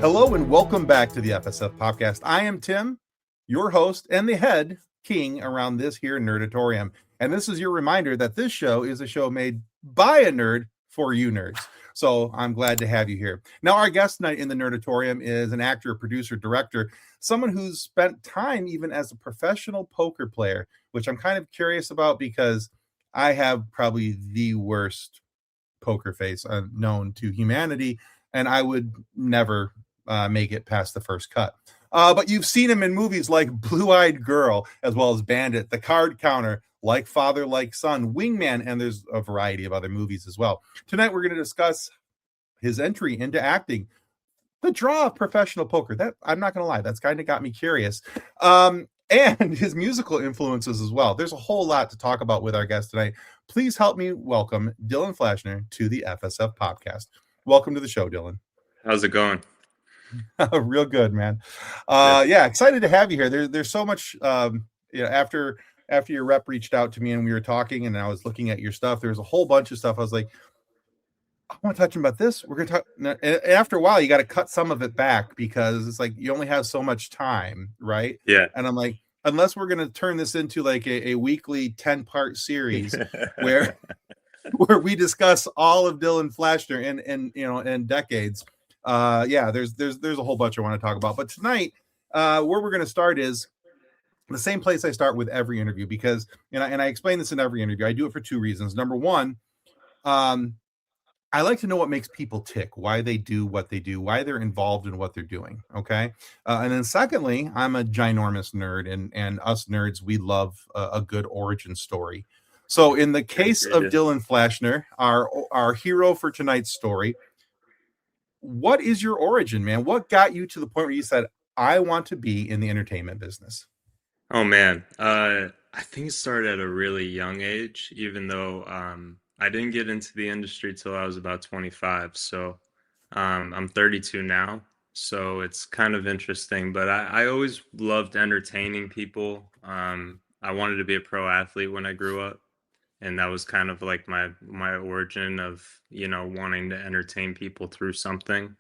Hello and welcome back to the FSF podcast. I am Tim, your host and the head king around this here nerdatorium. And this is your reminder that this show is a show made by a nerd for you nerds. So I'm glad to have you here. Now, our guest tonight in the nerdatorium is an actor, producer, director, someone who's spent time even as a professional poker player, which I'm kind of curious about because I have probably the worst poker face known to humanity, and I would never make it past the first cut. But you've seen him in movies like Blue-Eyed Girl, as well as Bandit, The Card Counter, Like Father, Like Son, Wingman, and there's a variety of other movies as well. Tonight, we're going to discuss his entry into acting, the draw of professional poker. That, I'm not going to lie, that's kind of got me curious. And his musical influences as well. There's a whole lot to talk about with our guest tonight. Please help me welcome Dylan Flashner to the FSF podcast. Welcome to the show, Dylan. How's it going? Real good, man. Yeah, excited to have you here. There's so much. After your rep reached out to me and we were talking, and I was looking at your stuff. There's a whole bunch of stuff. I was like, I want to touch about this. We're gonna talk. And after a while, you got to cut some of it back because it's like you only have so much time, right? Yeah. And I'm like, unless we're gonna turn this into like a weekly 10-part series where we discuss all of Dylan Flashner in decades. There's a whole bunch I want to talk about, but tonight where we're going to start is the same place I start with every interview, because and I explain this in every interview. I do it for two reasons. Number one, I like to know what makes people tick, why they do what they do, why they're involved in what they're doing. Okay. And then secondly, I'm a ginormous nerd, and us nerds, we love a good origin story. So in the case of Dylan Flashner, our hero for tonight's story, what is your origin, man? What got you to the point where you said, I want to be in the entertainment business? Oh, man. I think it started at a really young age, even though I didn't get into the industry till I was about 25. So I'm 32 now. So it's kind of interesting. But I always loved entertaining people. I wanted to be a pro athlete when I grew up. And that was kind of like my origin of, wanting to entertain people through something.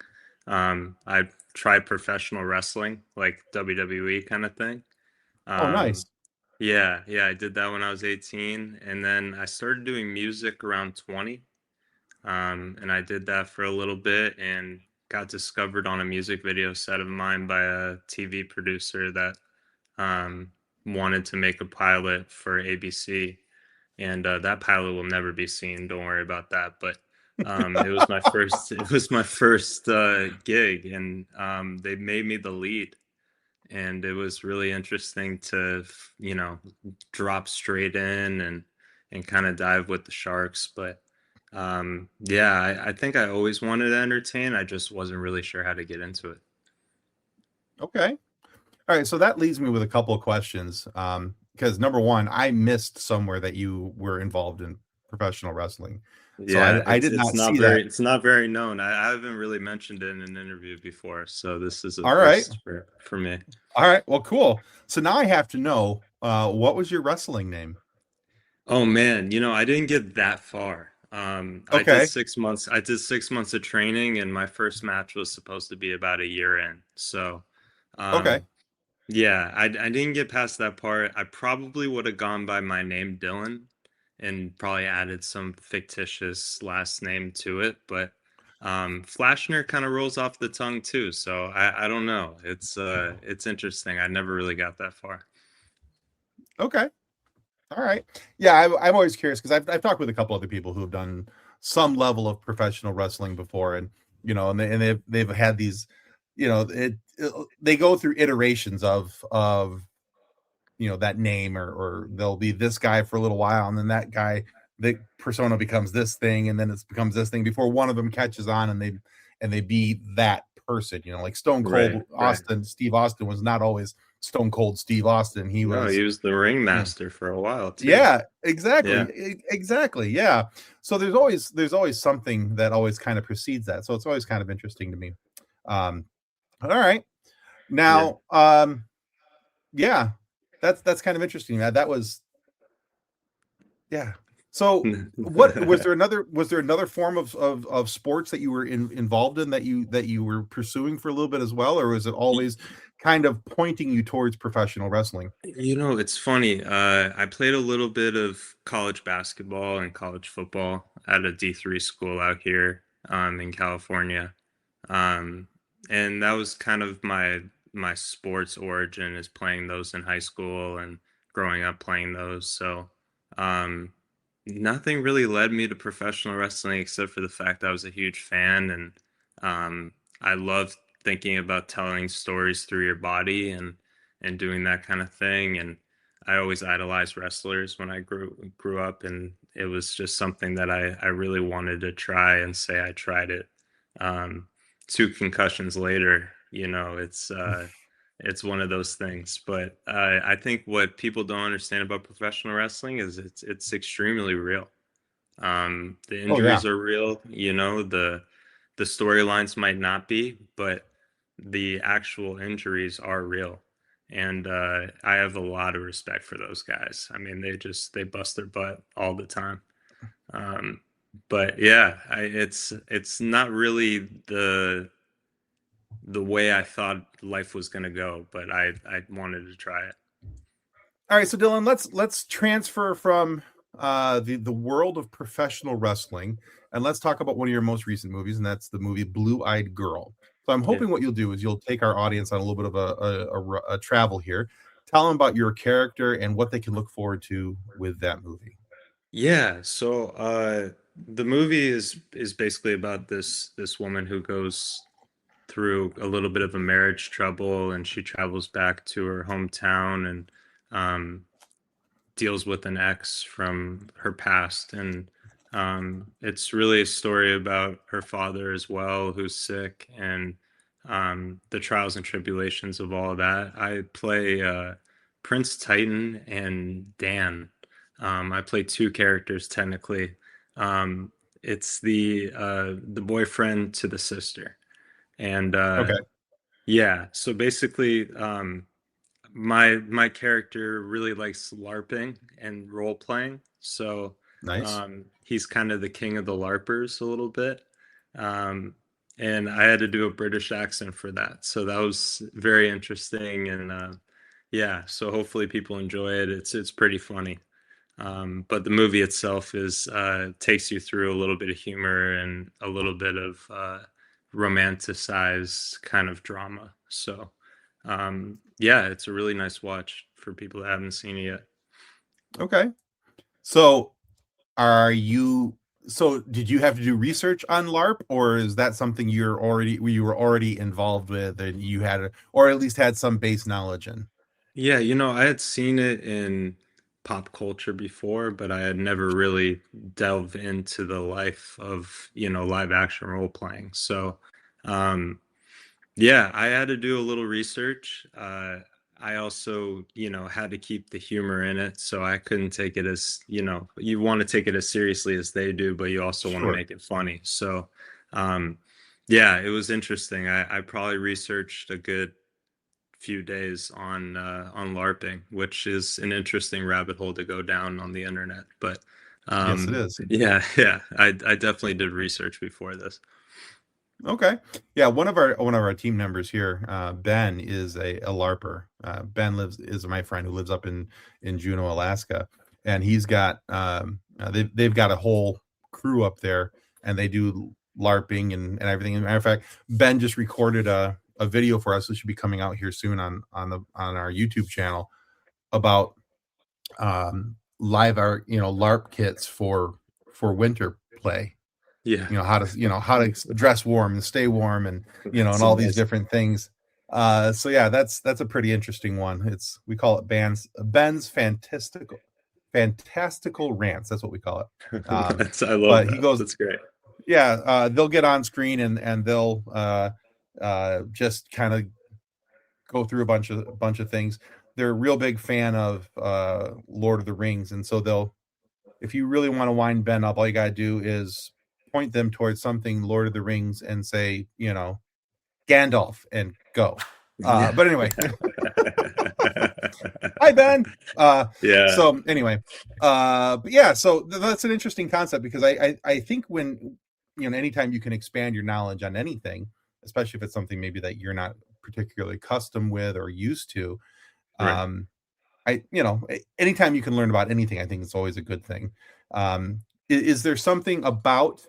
I tried professional wrestling, like WWE kind of thing. Oh, nice. Yeah, I did that when I was 18. And then I started doing music around 20. And I did that for a little bit and got discovered on a music video set of mine by a TV producer that wanted to make a pilot for ABC. And that pilot will never be seen. Don't worry about that. But it was my first. It was my first gig, and they made me the lead, and it was really interesting to drop straight in and kind of dive with the sharks. But I think I always wanted to entertain. I just wasn't really sure how to get into it. Okay. All right. So that leaves me with a couple of questions. Because number one, I missed somewhere that you were involved in professional wrestling. Yeah, so I did not see that. that. It's not very known. I haven't really mentioned it in an interview before, so this is a All first for me. All right, well, cool. So now I have to know, what was your wrestling name? Oh man, I didn't get that far. Okay. I did 6 months. I did 6 months of training, and my first match was supposed to be about a year in. So, Okay. Yeah, I didn't get past that part. I probably would have gone by my name, Dylan, and probably added some fictitious last name to it. But Flashner kind of rolls off the tongue too. So I don't know. It's interesting. I never really got that far. Okay. All right. Yeah, I'm always curious because I've talked with a couple other people who have done some level of professional wrestling before, and they've had these, they go through iterations of that name, or they'll be this guy for a little while, and then that guy, the persona becomes this thing, and then it becomes this thing before one of them catches on and they be that person, like Stone Cold Austin. Steve Austin was not always Stone Cold Steve Austin. He was the ringmaster for a while too. Yeah, exactly. Yeah. So there's always something that always kind of precedes that. So it's always kind of interesting to me. All right. Now, that's kind of interesting. That was, yeah. So what was there another form of sports that you were involved in that you were pursuing for a little bit as well, or was it always kind of pointing you towards professional wrestling? You know, it's funny. I played a little bit of college basketball and college football at a D3 school out here in California. Um, and that was kind of my sports origin, is playing those in high school and growing up playing those. So um, nothing really led me to professional wrestling except for the fact I was a huge fan, and um, I loved thinking about telling stories through your body and doing that kind of thing. And I always idolized wrestlers when I grew up, and it was just something that I really wanted to try and say I tried it. Um, 2 concussions later, you know, it's one of those things. But I think what people don't understand about professional wrestling is it's extremely real. The Oh yeah. injuries are real, you know, the storylines might not be, but the actual injuries are real. And I have a lot of respect for those guys. I mean, they bust their butt all the time. Um, but yeah, it's not really the way I thought life was gonna go, but I wanted to try it. All right, so Dylan, let's transfer from the world of professional wrestling, and let's talk about one of your most recent movies, and that's the movie Blue Eyed Girl. So I'm Yeah. hoping what you'll do is you'll take our audience on a little bit of a travel here. Tell them about your character and what they can look forward to with that movie. Yeah, so the movie is basically about this woman who goes through a little bit of a marriage trouble, and she travels back to her hometown and um deals with an ex from her past. And it's really a story about her father as well, who's sick, and the trials and tribulations of all of that. I play Prince Titan and Dan. I play 2 characters technically. um, it's the boyfriend to the sister. And Okay, yeah, so basically my character really likes LARPing and role playing. So nice. he's kind of the king of the LARPers a little bit. Um, and I had to do a British accent for that. So that was very interesting. And yeah, so hopefully people enjoy it. It's pretty funny. But the movie itself is takes you through a little bit of humor and a little bit of romanticized kind of drama. So yeah, it's a really nice watch for people that haven't seen it yet. Okay, so are you? So did you have to do research on LARP, or is that something you were already involved with, and you had, or at least had some base knowledge in? Yeah, you know, I had seen it in pop culture before, but I had never really delved into the life of, you know, live action role playing. So, um, yeah, I had to do a little research. I also, you know, had to keep the humor in it, so I couldn't take it as, you know, you want to take it as seriously as they do, but you also want to Sure. make it funny. So, um, yeah, it was interesting. I probably researched a good few days on LARPing, which is an interesting rabbit hole to go down on the internet. But Yes, it is. yeah, yeah, I definitely did research before this. Okay. Yeah, one of our team members here, Ben, is a LARPer. Ben lives is my friend who lives up in Juneau, Alaska, and he's got they've got a whole crew up there, and they do LARPing and everything. As a matter of fact, Ben just recorded a video for us that should be coming out here soon on our YouTube channel about live art, LARP kits for winter play. Yeah, How to dress warm and stay warm, and it's and all these amazing. different things. So yeah, that's a pretty interesting one. It's We call it Ben's fantastical rants. That's what we call it. I love But he that. goes, That's great. yeah, they'll get on screen and they'll just kind of go through a bunch of things. They're a real big fan of Lord of the Rings, and so they'll, if you really want to wind Ben up, all you gotta do is point them towards something Lord of the Rings and say, Gandalf, and go. Yeah. But anyway, Hi, Ben. Yeah, So anyway, but yeah, so that's an interesting concept because I think when, anytime you can expand your knowledge on anything, especially if it's something maybe that you're not particularly accustomed with or used to, right. um, anytime you can learn about anything, I think it's always a good thing. Is there something about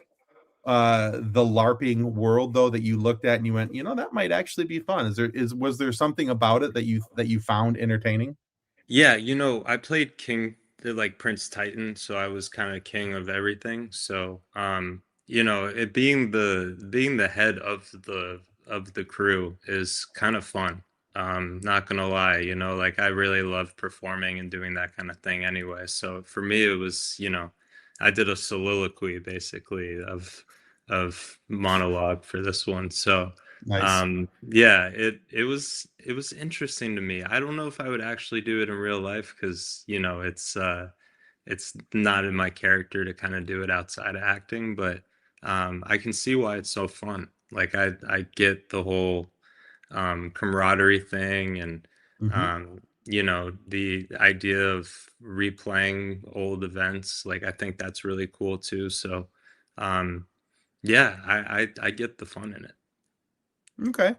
the LARPing world though that you looked at and you went, that might actually be fun? Was there something about it that you found entertaining? Yeah, I played King, like Prince Titan, so I was kind of king of everything. So, it being the head of the crew is kind of fun. Not gonna lie, like I really love performing and doing that kind of thing anyway. So for me, it was, I did a soliloquy basically of monologue for this one. So Nice. yeah, it was interesting to me. I don't know if I would actually do it in real life because it's not in my character to kind of do it outside of acting, but I can see why it's so fun. Like I get the whole camaraderie thing, and Hmm. the idea of replaying old events. Like I think that's really cool too. So yeah, I get the fun in it. Okay.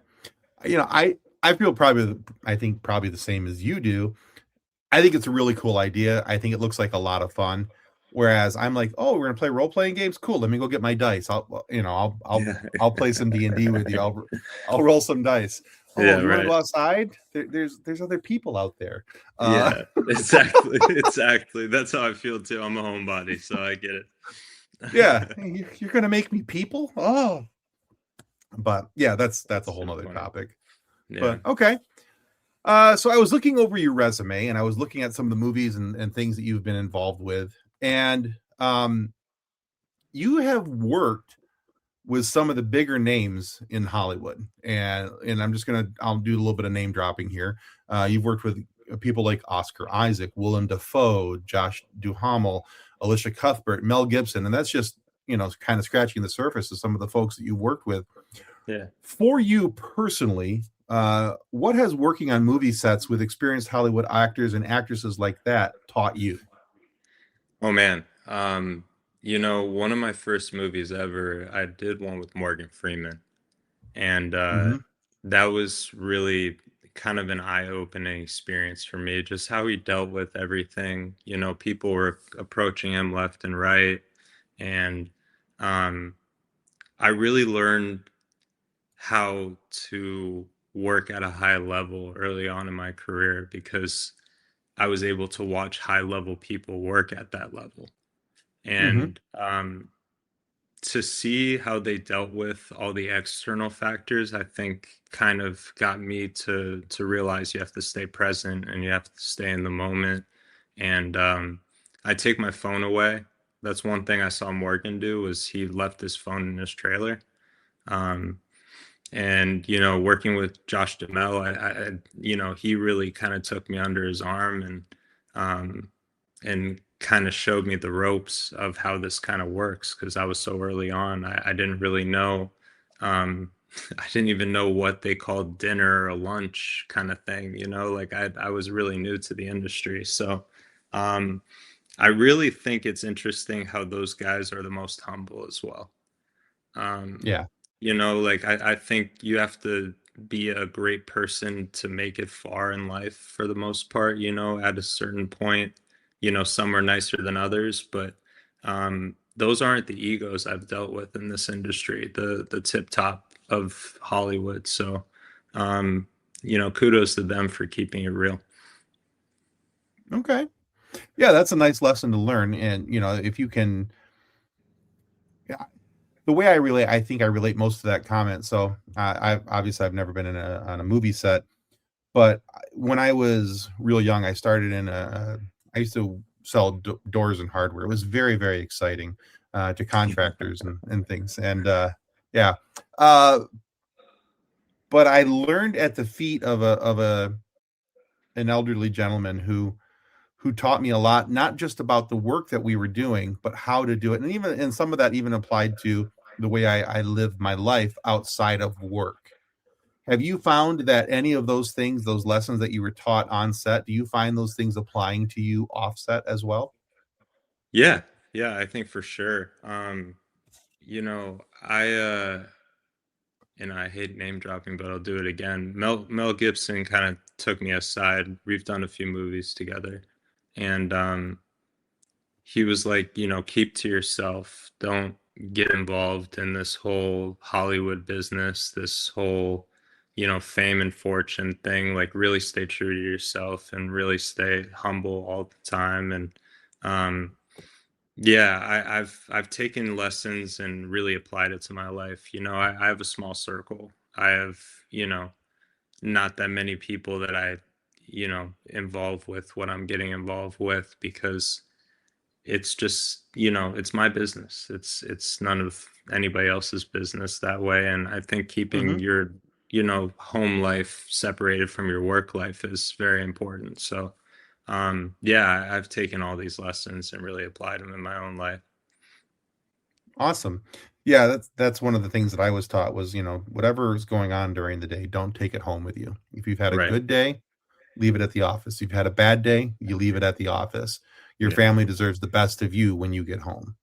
I feel I think probably the same as you do. I think it's a really cool idea. I think it looks like a lot of fun. Whereas I'm like, oh, we're gonna play role playing games. Cool. Let me go get my dice. Yeah. I'll play some D&D with you. I'll roll some dice. Oh, Yeah, you want to right. go outside? There's other people out there. Yeah, exactly. Exactly. That's how I feel too. I'm a homebody, so I get Yeah, it. hey, you're gonna make me people. Oh, but yeah, that's a That's whole so nother funny. topic. Yeah. But okay. So I was looking over your resume and I was looking at some of the movies and things that you've been involved with, and you have worked with some of the bigger names in Hollywood, and I'll do a little bit of name dropping here. You've worked with people like Oscar Isaac, Willem Dafoe, Josh Duhamel, Alicia Cuthbert, Mel Gibson, and that's just kind of scratching the surface of some of the folks that you worked with. Yeah. For you personally, what has working on movie sets with experienced Hollywood actors and actresses like that taught you? Oh man. One of my first movies ever, I did one with Morgan Freeman. And Hmm. that was really kind of an eye-opening experience for me, just how he dealt with everything. People were approaching him left and right. And um, I really learned how to work at a high level early on in my career because I was able to watch high level people work at that level. Hmm. And to see how they dealt with all the external factors, I think kind of got me to realize you have to stay present and you have to stay in the moment. And I take my phone away. That's one thing I saw Morgan do was he left his phone in his trailer. Um, and working with Josh Duhamel, he really kind of took me under his arm um, and kind of showed me the ropes of how this kind of works because I was so early on. I didn't really know. Um, I didn't even know what they called dinner or lunch kind of thing. Like I was really new to the industry, so um, I really think it's interesting how those guys are the most humble as well. Um, Yeah. like I think you have to be a great person to make it far in life for the most part, at a certain point, some are nicer than others, but those aren't the egos I've dealt with in this industry, the tip top of Hollywood. So kudos to them for keeping it real. Okay. Yeah, that's a nice lesson to learn. And if you can, yeah, the way I relate, I think I relate most to that comment. So I've never been on a movie set, but when I was real young, I started I used to sell doors and hardware. It was very, very exciting to contractors and things. And yeah, uh, but I learned at the feet of a an elderly gentleman who taught me a lot, not just about the work that we were doing, but how to do it. And some of that even applied to the way I live my life outside of work. Have you found that any of those things, those lessons that you were taught on set, do you find those things applying to you offset as well? Yeah, yeah, I think for sure. And I hate name dropping, but I'll do it again. Mel Gibson kind of took me aside. We've done a few movies together, and he was like, keep to yourself. Don't get involved in this whole Hollywood business, this whole, fame and fortune thing. Like, really stay true to yourself and really stay humble all the time. And um, yeah, I've taken lessons and really applied it to my life. I have a small circle. I have, not that many people that I, involve with what I'm getting involved with, because it's just, it's my business. It's none of anybody else's business that way. And I think keeping Mhm. your, home life separated from your work life is very important. So yeah, I've taken all these lessons and really applied them in my own life. Awesome. Yeah, that's one of the things that I was taught was, whatever is going on during the day, don't take it home with you. If you've had a Right. good day, leave it at the office. If you've had a bad day, you leave it at the office. Your Yeah, family deserves the best of you when you get home.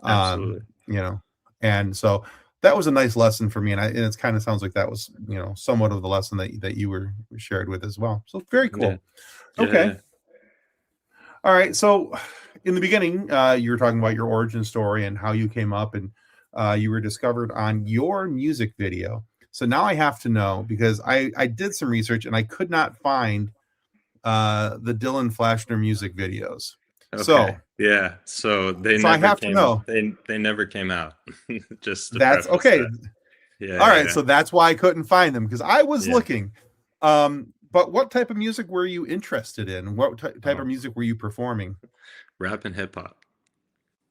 absolutely. You know, and so that was a nice lesson for me. And it's kind of sounds like that was, somewhat of the lesson that you were shared with as well. So very Yeah. cool. Yeah. Okay. Yeah. All right. So in the beginning, you were talking about your origin story and how you came up and you were discovered on your music video. So now I have to know because I did some research and I could not find the Dylan Flashner music videos. Okay. So Yeah. So so I have to know. they never came out. Just to That's preface okay. that. Yeah, All yeah, right. yeah. So that's why I couldn't find them because I was Yeah. looking. But what type of music were you interested in? What type of Oh, music were you performing? rap and hip hop.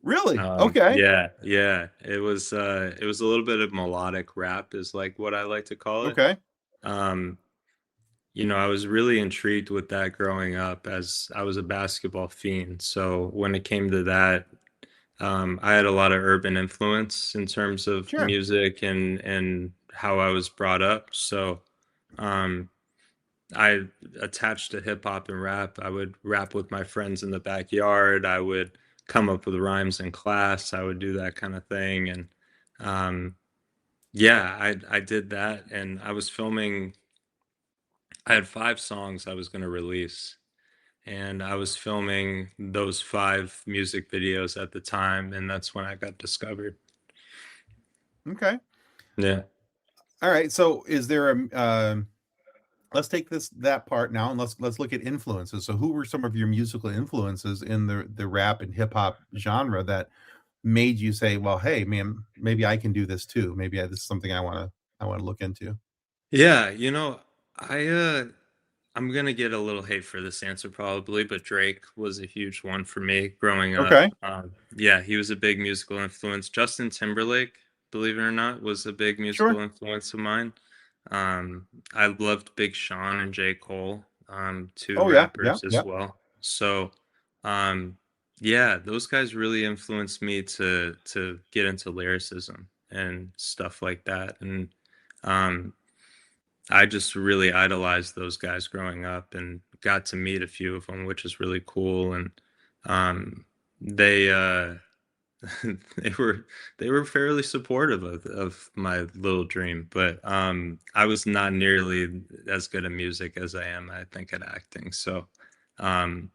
Really? Okay. Yeah, yeah. It was a little bit of melodic rap is like what I like to call it. Okay. Um, I was really intrigued with that growing up as I was a basketball fiend. So when it came to that, I had a lot of urban influence in terms of Sure. music and how I was brought up. So um, I attached to hip hop and rap. I would rap with my friends in the backyard. I would come up with rhymes in class. I would do that kind of thing. And um, yeah, I did that. And I was filming. I had 5 songs I was going to release, and I was filming those 5 music videos at the time, and that's when I got discovered. Okay. Yeah. All right. So is there a let's take that part now and let's look at influences. So who were some of your musical influences in the rap and hip hop genre that made you say, "Well, hey, man, maybe I can do this too. Maybe this is something I want to look into." Yeah, I I'm gonna get a little hate for this answer probably, but Drake was a huge one for me growing up. Okay. Yeah, he was a big musical influence. Justin Timberlake, believe it or not, was a big Sure. musical influence of mine. I loved Big Sean and J. Cole, two Oh yeah. Yeah. rappers as Yeah. well. So, um, yeah, those guys really influenced me to get into lyricism and stuff like that. And um, I just really idolized those guys growing up and got to meet a few of them, which is really cool. And um, they they were they were fairly supportive of my little dream, but I was not nearly as good at music as I am, I think, at acting. So um,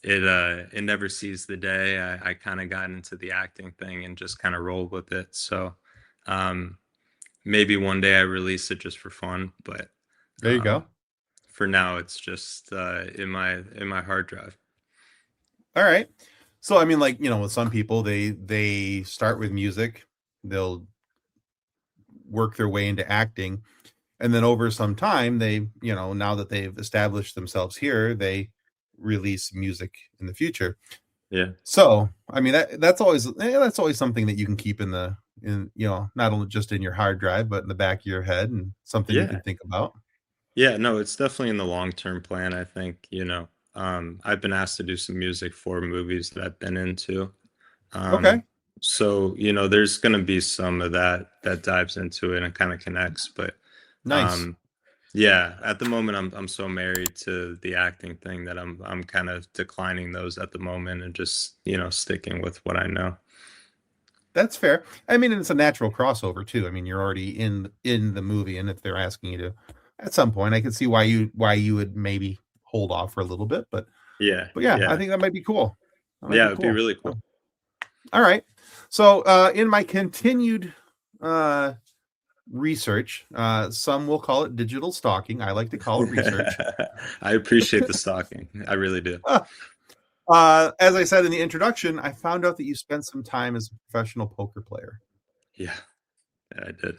it never sees the day. I kind of got into the acting thing and just kind of rolled with it. So um, maybe one day I release it just for fun, but There you go. um, for now it's just in my hard drive. All right. So I mean, like with some people, they start with music, they'll work their way into acting, and then over some time, they now that they've established themselves here, they release music in the future. Yeah, So I mean that's always something that you can keep in not only just in your hard drive but in the back of your head and something you yeah, can think about. yeah. No, it's definitely in the long term plan. I think I've been asked to do some music for movies that I've been into. Okay. Um, so there's going to be some of that dives into it and kind of connects, but Nice. Yeah, at the moment I'm so married to the acting thing that I'm kind of declining those at the moment and just, sticking with what I know. That's fair. I mean, it's a natural crossover too. I mean, you're already in the movie, and if they're asking you to, at some point, I could see why you would maybe hold off for a little bit. But Yeah, yeah, I yeah. think that might be cool. That might Yeah, be it'd be cool. really Oh, cool. all right. So, in my continued uh, research, some will call it digital stalking. I like to call it research. I appreciate the stalking. I really do. As I said in the introduction, I found out that you spent some time as a professional poker player. Yeah, yeah, I did.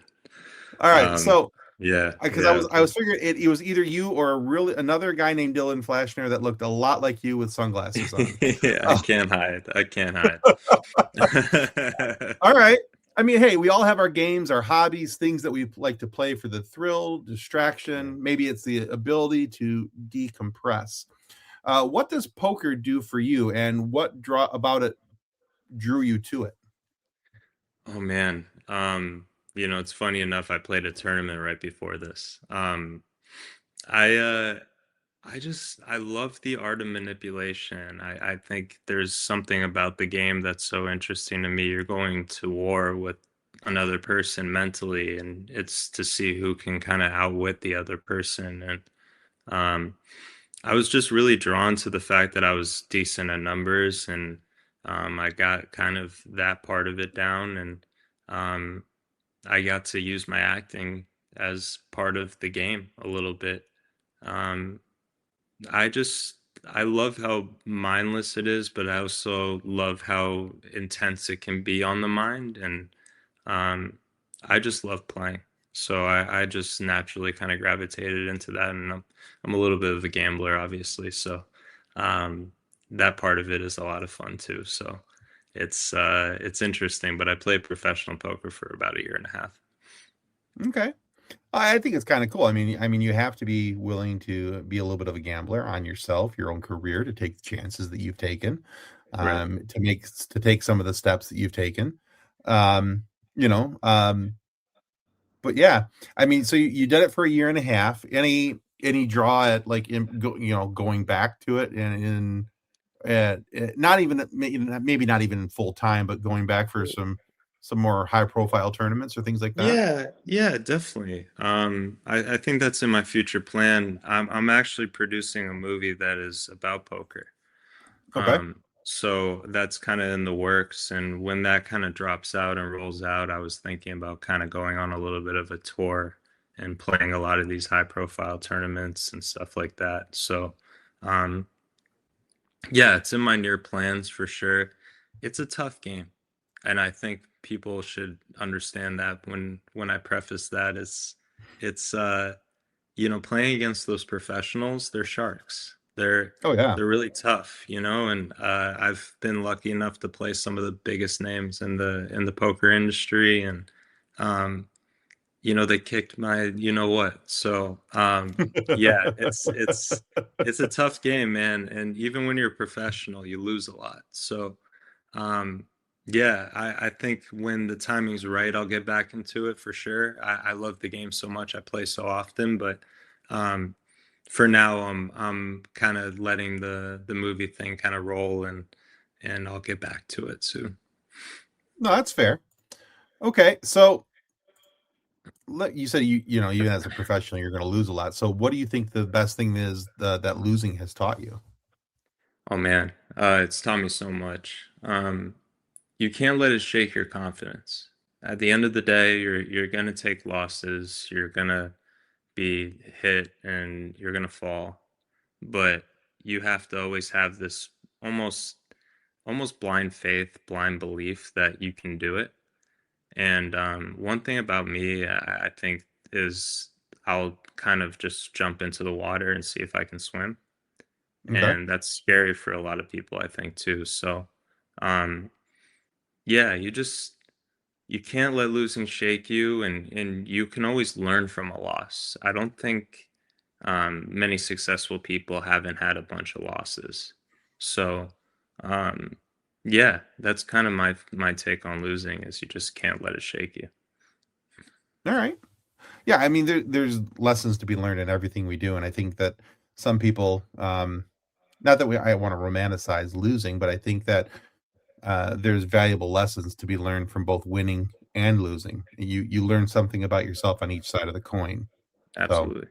All right, Um, so yeah, because I yeah. was I was figuring it was either you or another guy named Dylan Flashner that looked a lot like you with sunglasses on. Yeah, I Oh, can't hide. I can't hide. all right. I mean, hey, we all have our games, our hobbies, things that we like to play for the thrill, Yeah. distraction. Maybe it's the ability to decompress. What does poker do for you, and what draw about it drew you to it? Oh man. It's funny enough, I played a tournament right before this. I I love the art of manipulation. I think there's something about the game that's so interesting to me. You're going to war with another person mentally, and it's to see who can kind of outwit the other person. And um, I was just really drawn to the fact that I was decent at numbers, and I got kind of that part of it down, and um, I got to use my acting as part of the game a little bit. Um, I just I love how mindless it is, but I also love how intense it can be on the mind, and um, I just love playing. So I just naturally kind of gravitated into that, and I'm a little bit of a gambler, obviously. So um, that part of it is a lot of fun too. So it's interesting, but I played professional poker for about a year and a half. Okay. I think it's kind of cool. I mean, you have to be willing to be a little bit of a gambler on yourself, your own career, to take the chances that you've taken, Right. to take some of the steps that you've taken. Um, you know, but yeah, I mean, so you did it for a year and a half. Any draw at like going back to it and in not even maybe not even full time, but going back for some more high profile tournaments or things like that. Yeah, yeah, definitely. I think that's in my future plan. I'm actually producing a movie that is about poker. Okay. So that's kind of in the works. And when that kind of drops out and rolls out, I was thinking about kind of going on a little bit of a tour and playing a lot of these high profile tournaments and stuff like that. So, um, yeah, it's in my near plans for sure. It's a tough game, and I think people should understand that when I preface that it's playing against those professionals, they're sharks. Oh yeah. They're really tough, and I've been lucky enough to play some of the biggest names in the poker industry, and um, they kicked my what. So yeah, it's a tough game, man. And even when you're a professional, you lose a lot. So um yeah, I think when the timing's right, I'll get back into it for sure. I love the game so much. I play so often, but um for now I'm kind of letting the movie thing kind of roll, and I'll get back to it soon. No, that's fair. Okay, so you said even as a professional you're going to lose a lot. So what do you think the best thing is that losing has taught you? Oh man, it's taught me so much. You can't let it shake your confidence. At the end of the day, you're gonna take losses, you're gonna be hit, and you're gonna fall. But you have to always have this almost almost blind faith, blind belief that you can do it. And one thing about me, I think, is I'll kind of just jump into the water and see if I can swim. Okay. And that's scary for a lot of people, I think, too. So, um, yeah, you can't let losing shake you, and you can always learn from a loss. I don't think many successful people haven't had a bunch of losses. So um, yeah, that's kind of my take on losing, is you just can't let it shake you. All right. Yeah, I mean, there's lessons to be learned in everything we do, and I think that some people, not that I want to romanticize losing, but I think that there's valuable lessons to be learned from both winning and losing. You learn something about yourself on each side of the coin. So, Absolutely.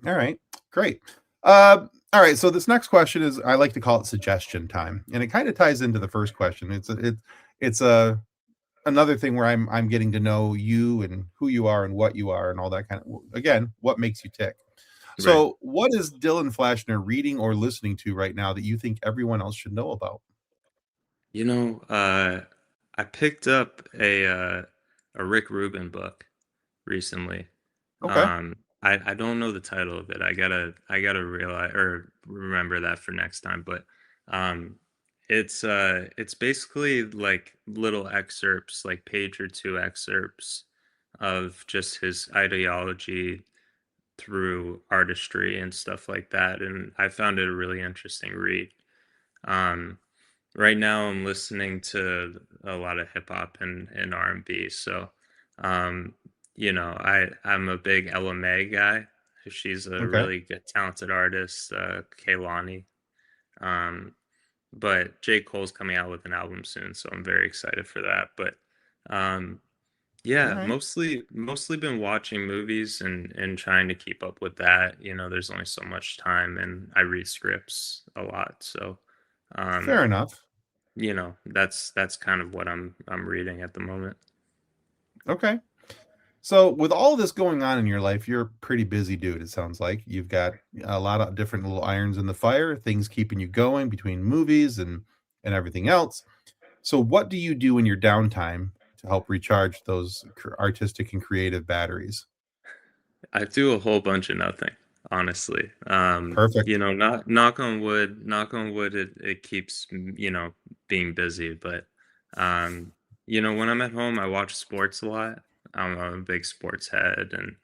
all right, great. All right, so this next question is I like to call it suggestion time, and it kind of ties into the first question. It's a another thing where I'm getting to know you and who you are and what you are and all that kind of again, what makes you tick. Right. So, what is Dylan Flashner reading or listening to right now that you think everyone else should know about? You know, I picked up a Rick Rubin book recently. Okay. I don't know the title of it. I gotta realize or remember that for next time. But um, it's basically like little excerpts, like page or two excerpts of just his ideology through artistry and stuff like that. And I found it a really interesting read. Um, right now I'm listening to a lot of hip hop and R&B. So, um, I'm a big Ella May guy. She's a Okay. really good, talented artist, Kaylani. Um, but J. Cole's coming out with an album soon, so I'm very excited for that. But um, All yeah, right. mostly been watching movies and trying to keep up with that. There's only so much time, and I read scripts a lot, so Fair um, enough. that's kind of what I'm reading at the moment. Okay. So, with all this going on in your life, you're a pretty busy dude, it sounds like. You've got a lot of different little irons in the fire, things keeping you going between movies and everything else. So, what do you do in your downtime to help recharge those artistic and creative batteries? I do a whole bunch of nothing, honestly. Perfect. Knock on wood, it keeps being busy. But when I'm at home, I watch sports a lot. I'm a big sports head, and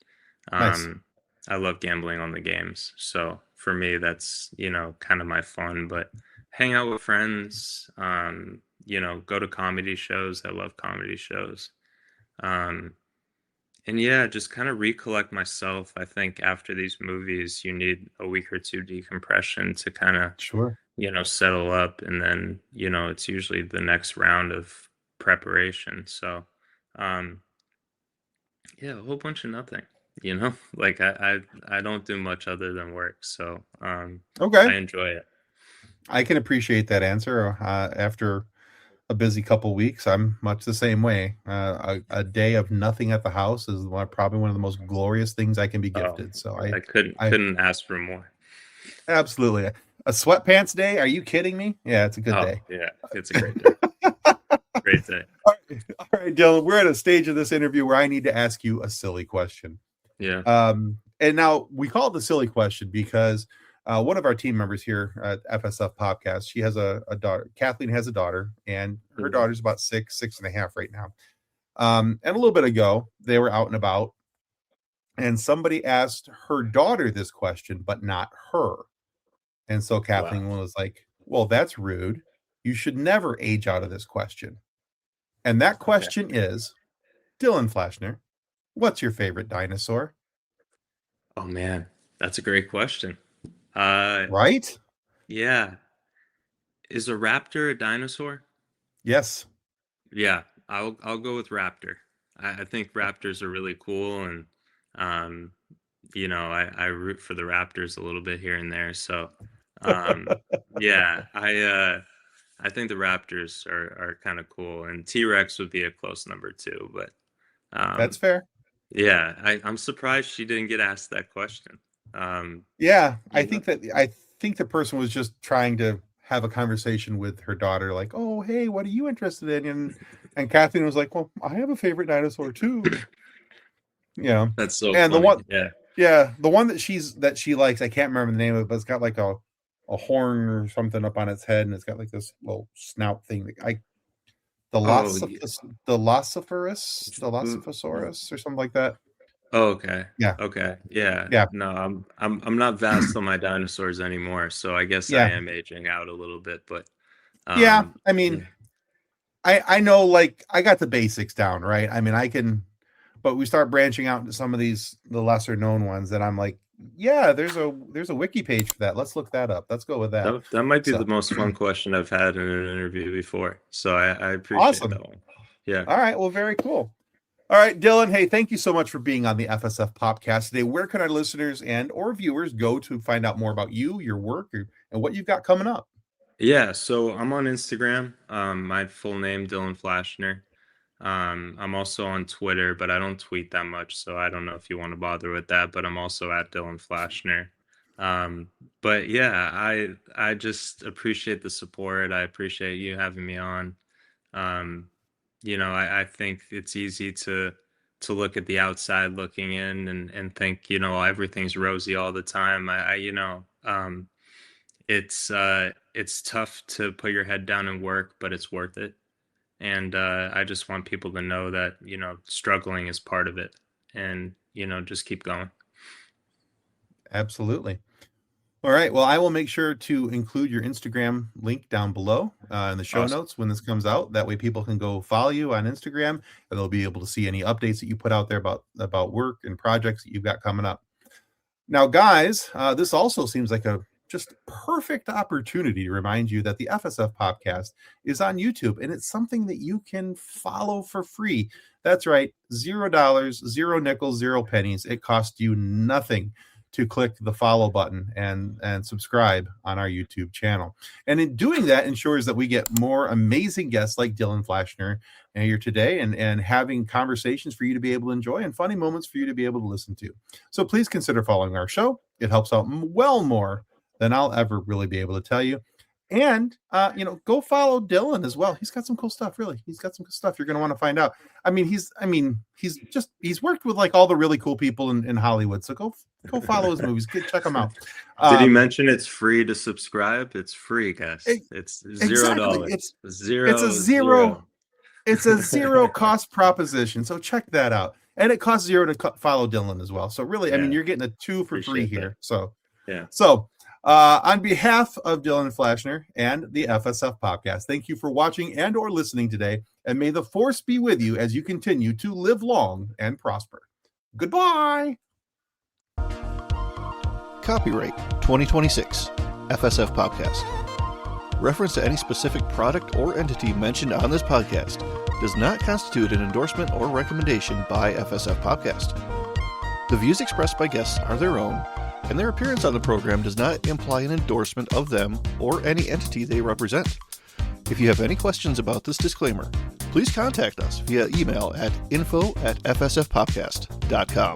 Nice. um, I love gambling on the games. So for me, that's kind of my fun. But hang out with friends, go to comedy shows. I love comedy shows. Um, and yeah, just kind of recollect myself. I think after these movies, you need a week or two decompression to kind of, Sure. settle up. And then, it's usually the next round of preparation. So, um, yeah, a whole bunch of nothing, like I don't do much other than work. So, Okay. I enjoy it. I can appreciate that answer. After a busy couple weeks, I'm much the same way. A day of nothing at the house is probably one of the most glorious things I can be Oh, gifted. So I I couldn't ask for more. absolutely a sweatpants day. Are you kidding me? Yeah, it's a good Oh, day. yeah, it's a great day. Great day. All right, Dylan, we're at a stage of this interview where I need to ask you a silly question. Yeah. And now we call it the silly question because one of our team members here at FSF Podcast, she has a daughter. Kathleen has a daughter, and her Mhm. daughter's about 6.5 right now. And a little bit ago, they were out and about, and somebody asked her daughter this question, but not her. And so Wow. Kathleen was like, "Well, that's rude. You should never age out of this question." And that Okay. question is, Dylan Flashner, what's your favorite dinosaur? Oh man, that's a great question. Uh, Right? yeah. Is a raptor a dinosaur? Yes. Yeah, I'll go with raptor. I think raptors are really cool, and um, I root for the Raptors a little bit here and there. So, yeah, I think the Raptors are kind of cool, and T-Rex would be a close number two. But That's um, fair. yeah, I'm surprised she didn't get asked that question. Um, Yeah, you know, I think the person was just trying to have a conversation with her daughter, like, "Oh, hey, what are you interested in?" And Kathleen was like, "Well, I have a favorite dinosaur too." Yeah, that's so and the funny. one, Yeah. yeah, the one that she likes, I can't remember the name of it, but it's got like a horn or something up on its head, and it's got like this little snout thing. Oh, The Lophosaurus or something like that. oh, okay. Yeah, Okay. Yeah. yeah, No, I'm not vast on my dinosaurs anymore, so I guess I yeah, am aging out a little bit, but yeah. I yeah. mean, I know, like, I got the basics down, right? I mean, I can. but we start branching out into some of the lesser known ones that I'm like, yeah, there's a wiki page for that. Let's look that up. Let's go with that. That might be So, the most fun question I've had in an interview before. So I appreciate awesome. that one. Yeah. All right. Well, very cool. All right, Dylan. Hey, thank you so much for being on the FSF Popcast today. Where can our listeners and or viewers go to find out more about you, your work, and what you've got coming up? Yeah, so I'm on Instagram. My full name, Dylan Flashner. I'm also on Twitter, but I don't tweet that much, so I don't know if you want to bother with that. But I'm also at Dylan Flashner. But yeah, I just appreciate the support. I appreciate you having me on. I think it's easy to look at the outside looking in and think, everything's rosy all the time. It's tough to put your head down and work, but it's worth it. And I just want people to know that, struggling is part of it, and, just keep going. Absolutely. All right. Well, I will make sure to include your Instagram link down below in the show Awesome. notes when this comes out. That way people can go follow you on Instagram, and they'll be able to see any updates that you put out there about work and projects that you've got coming up. Now, guys, this also seems like a just perfect opportunity to remind you that the FSF Podcast is on YouTube, and it's something that you can follow for free. That's right, $0, 0 nickels, 0 pennies. It costs you nothing to click the follow button and subscribe on our YouTube channel. And in doing that ensures that we get more amazing guests like Dylan Flashner here today, and having conversations for you to be able to enjoy and funny moments for you to be able to listen to. So please consider following our show. It helps out well more than I'll ever really be able to tell you. And, go follow Dylan as well. He's got some cool stuff, really. He's got some good stuff you're going to want to find out. He's worked with like all the really cool people in Hollywood. So go follow his movies. Check them out. Did he mention it's free to subscribe? It's free, guys. It's $0. Exactly. It's a zero cost proposition. So check that out. And it costs $0 to follow Dylan as well. So really, Yeah. you're getting a 2 for free here. That. So, yeah. So, on behalf of Dylan Flashner and the FSF Podcast, thank you for watching and or listening today, and may the force be with you as you continue to live long and prosper. Goodbye. Copyright 2026 FSF Podcast. Reference to any specific product or entity mentioned on this podcast does not constitute an endorsement or recommendation by FSF Podcast. The views expressed by guests are their own, and their appearance on the program does not imply an endorsement of them or any entity they represent. If you have any questions about this disclaimer, please contact us via email at info@fsfpopcast.com.